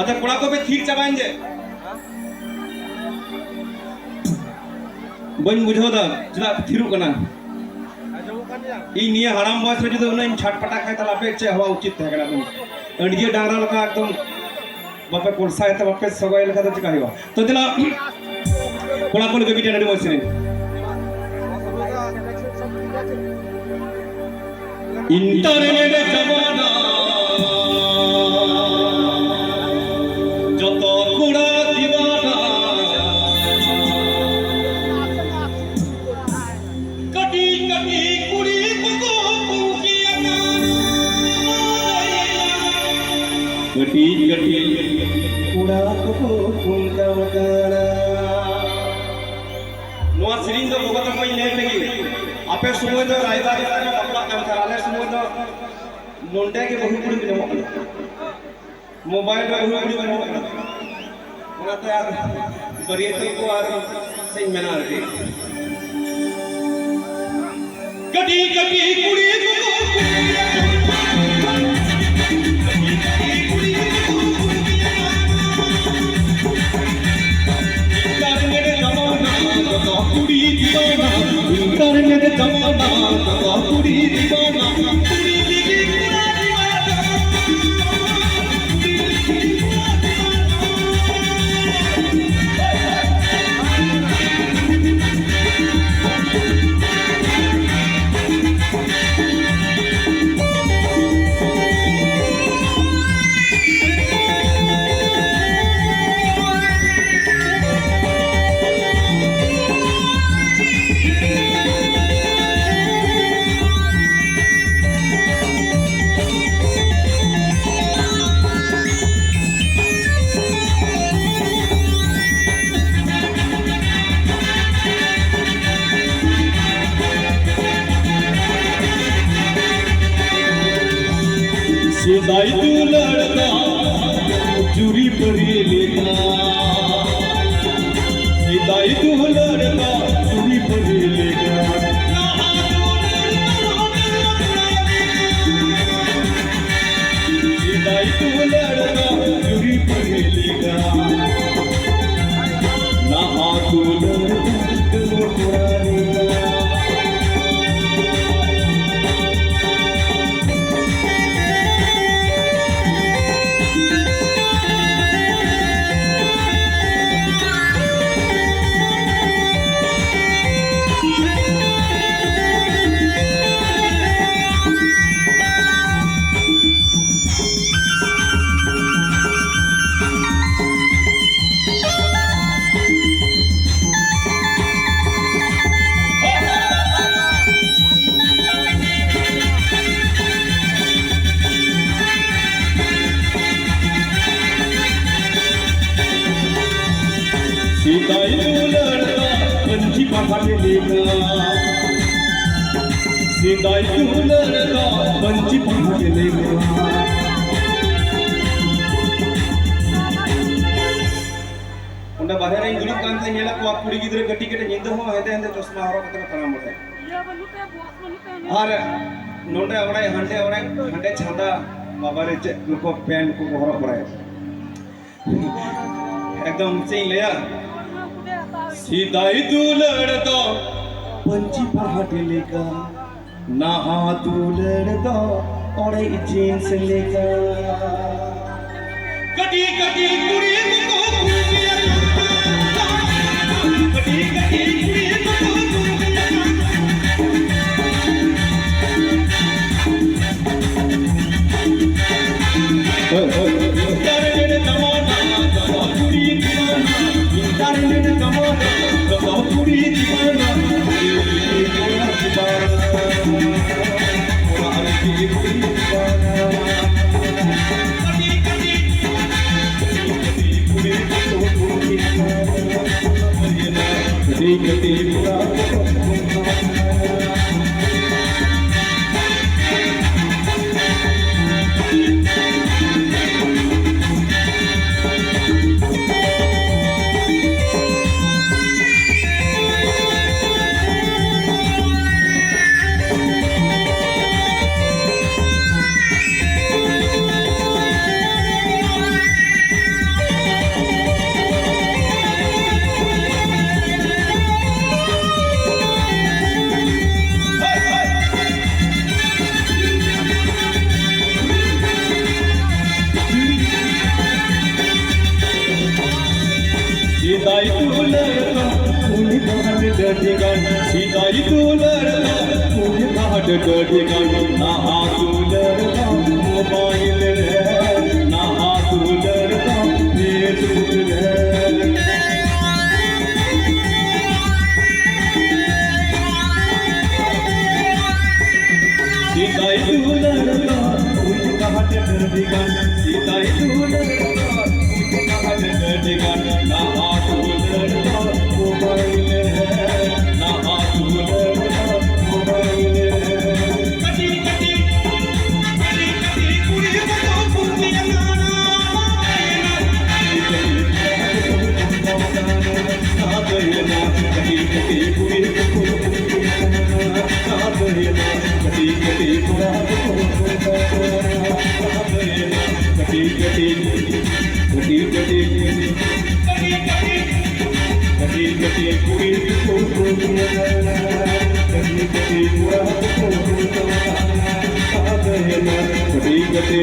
अच्छा कोड़ा को पे ठीक चबाइन जे बन बुझो दा चला थिरु कना इन ये हराम बस में जो उन्हें छटपटा खाए तला पे चे हवा उचित है कना तुम अंडिये डांगरा लगा एकदम बापे कोलसा है तो बापे सगाई लगा तो चिका हिवा तो चला कोड़ा को के बीटे नडी मसिन इंटरनेट जमाना जो तो कोड़ा दीवाना कटी कटी कुड़ी को पुंकिया कटी कटी कुड़ा को पुंका मकाना नोआ सिरिंग दो बगत कोई ले लगी आपे समय दो रायदा के बापला काम कराले समय दो नोंडे के बहु कुड़ी में नमो मोबाइल में बहु कुड़ी में नमो ओना तो यार बरियत को और सही मना रहे कटी कटी कुड़ी कुड़ी दीवाना इंटरनेट जमाना कुड़ी दीवाना कुड़ी की कुड़ा सिदाई तू लड़का चूरी परी लेगा सिदाई तू लड़का चूरी परी लेगा सिदाई तू लड़का चूरी परी लेगा नहा तू लड़का सिदाई तू लड़का पंछी पहाड़ लेगा सिदाई तू लड़का पंछी पहाड़ लेगा उन्हें बाहर आई दुनिया कांते नेला को आप कुड़ी गिदरे गट्टी के निंद हो हेदे हेदे चश्मा हरो कतन करा मोटे और नोंडे आवड़ाय हंडे छांदा बाबा रे को पैंट को हरो पड़े एकदम सही ले यार सिदाई तू लड़का पंछी पहाड़ लेगा नहा तू लड़का और जींस लेगा कटी कटी कुड़ी को कटी कटी कुड़ी को कटी ठिकान ना हाथूलर का मोबाइल है ना हाथूलर का फेसबुक है सीताई दूलर का उनका हट ठिकान सीताई दूलर का उनका हट ठिकान ना हाथूलर का मोबाइल है ना हाथूलर का मोबाइल है कटी कटी कटी कटी पूरी बतो पूरी नाना कटी कटी पूरी कटी कटी पूरा कटी कटी कटी कटी कटी कटी पूरी कटी कटी पूरा कटी कटी